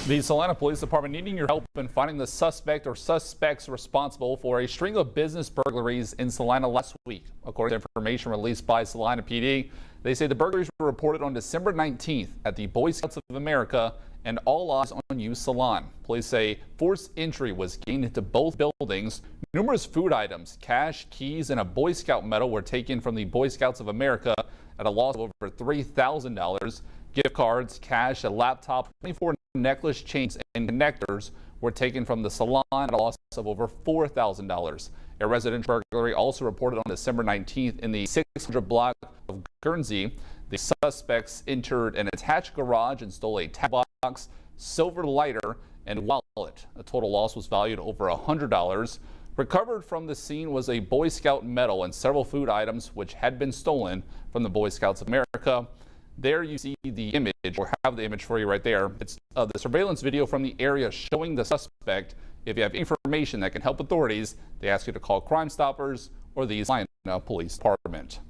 The Salina Police Department needing your help in finding the suspect or suspects responsible for a string of business burglaries in Salina last week. According to information released by Salina PD, they say the burglaries were reported on December 19th at the Boy Scouts of America and all eyes on you salon. Police say forced entry was gained into both buildings. Numerous food items, cash, keys, and a Boy Scout medal were taken from the Boy Scouts of America at a loss of over $3,000. Gift cards, cash, a laptop, 24 necklace chains and connectors were taken from the salon at a loss of over $4,000. A residential burglary also reported on December 19th in the 600 block of Guernsey. The suspects entered an attached garage and stole a tag box, silver lighter, and wallet. The total loss was valued over $100. Recovered from the scene was a Boy Scout medal and several food items which had been stolen from the Boy Scouts of America. There you see the image, or have the image for you right there. It's the surveillance video from the area showing the suspect. If you have information that can help authorities, they ask you to call Crime Stoppers or the Salina Police Department.